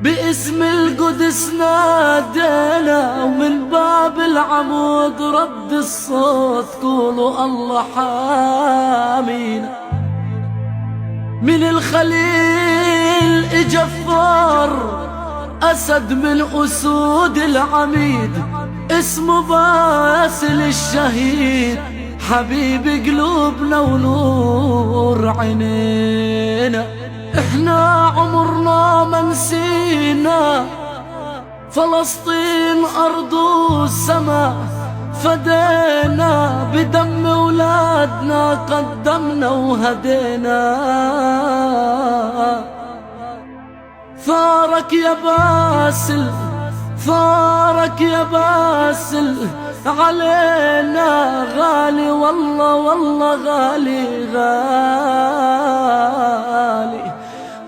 باسم القدس نادينا، ومن باب العمود رد الصوت قولوا الله حامينا. من الخليل اجا الثور، أسد من أسود العميد، اسمه باسل الشهيد، حبيب قلوبنا ونور عينينا. احنا عمرنا ما نسينا فلسطين أرض السماء، فدينا بدم ولادنا، قدمنا وهدينا. ثارك يا باسل، ثارك يا باسل، علينا غالي والله والله غالي غالي.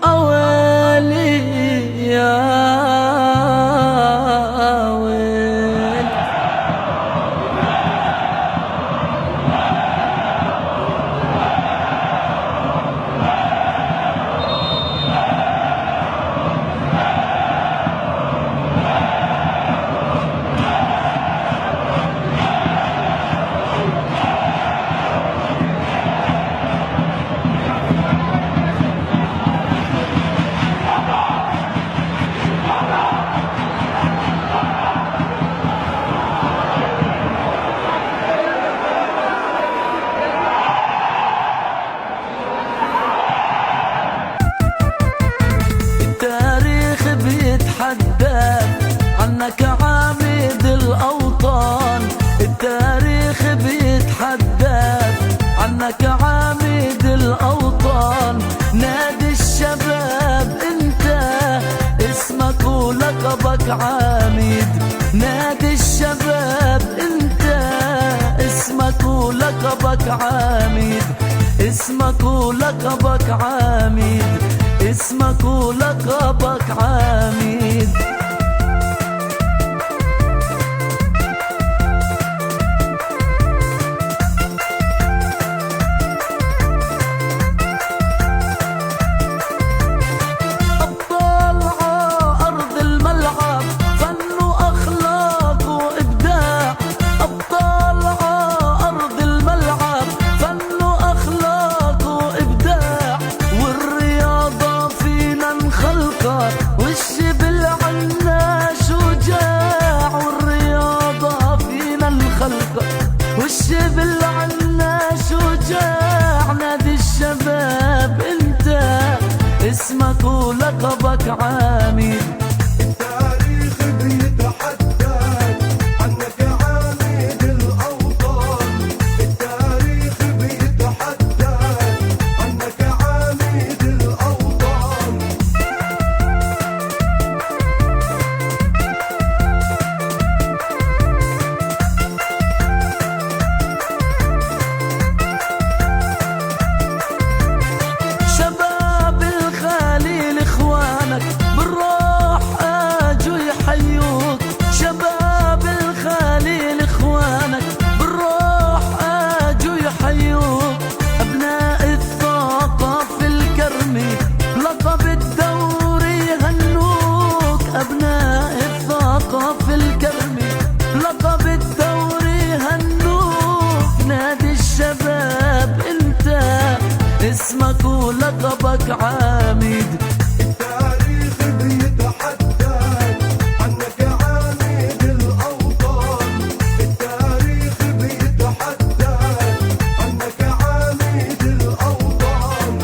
أويلي يا ويل. عنك عميد الأوطان، التاريخ بيتحدث عنك عميد الأوطان. نادي الشباب انت اسمك ولقبك عميد، نادي الشباب انت اسمك ولقبك عميد، اسمك ولقبك عميد، اسمك ولقبك عميد. والشبل عنا شجاع، والرياضة فينا الخلق، والشبل عنا شجاع. نادي الشباب انت اسمك ولقبك عميد، التاريخ بيتحدث عنك عميد الأوطان، التاريخ بيتحدث عنك عميد الأوطان. شباب الخليل اخوانك بالروح اجوا يحيوك، شباب الخليل اخوانك بالروح اجوا يحيوك. ابناء الثقافة الكرمي لقب الدوري يهنوك، ابناء الثقافة الكرمي لقب الدوري يهنوك. نادي الشباب انت اسمك ولقبك عميد، التاريخ بيتحدث عنك عميد الأوطان، التاريخ بيتحدث عنك عميد الأوطان.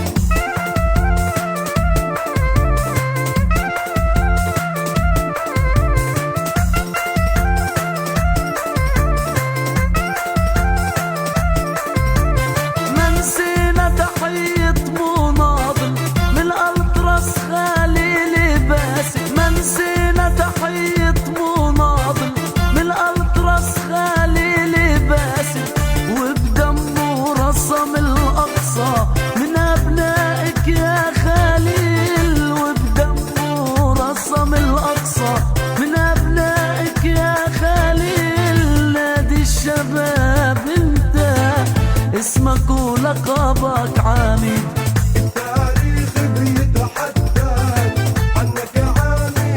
ما نسينا تحية مناضل من الألتراس خليل باسل، ما نسينا تحية مناضل من الألتراس خليل باسل. وبدمه رسم الأقصى من أبنائك يا خليل، وبدمه رسم الأقصى من أبنائك يا خليل. نادي الشباب انت اسمك ولقبك عميد، التاريخ بيتحدث عنك عميد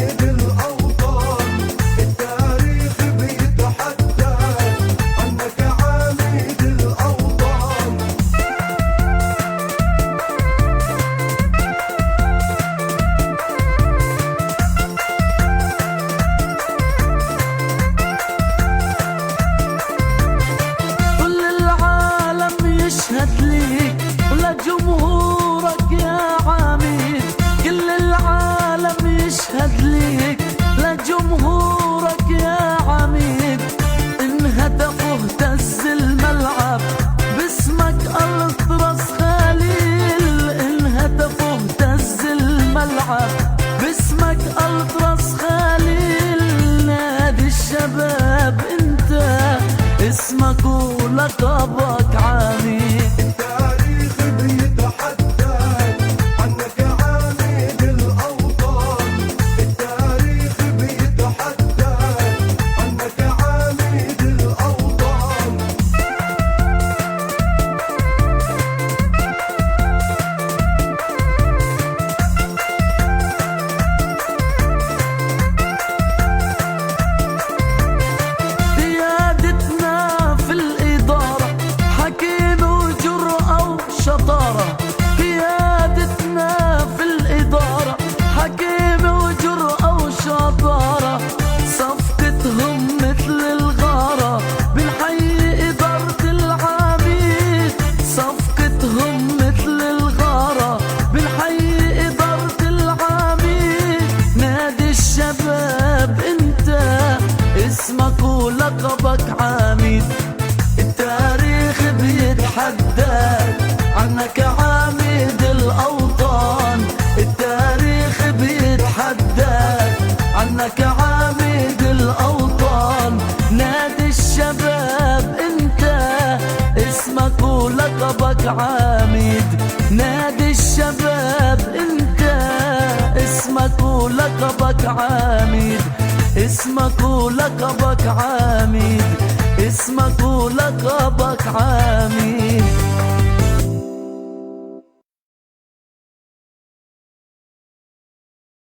ولقبك عميد. نادي الشباب انت اسمك ولقبك عميد، اسمك ولقبك عميد.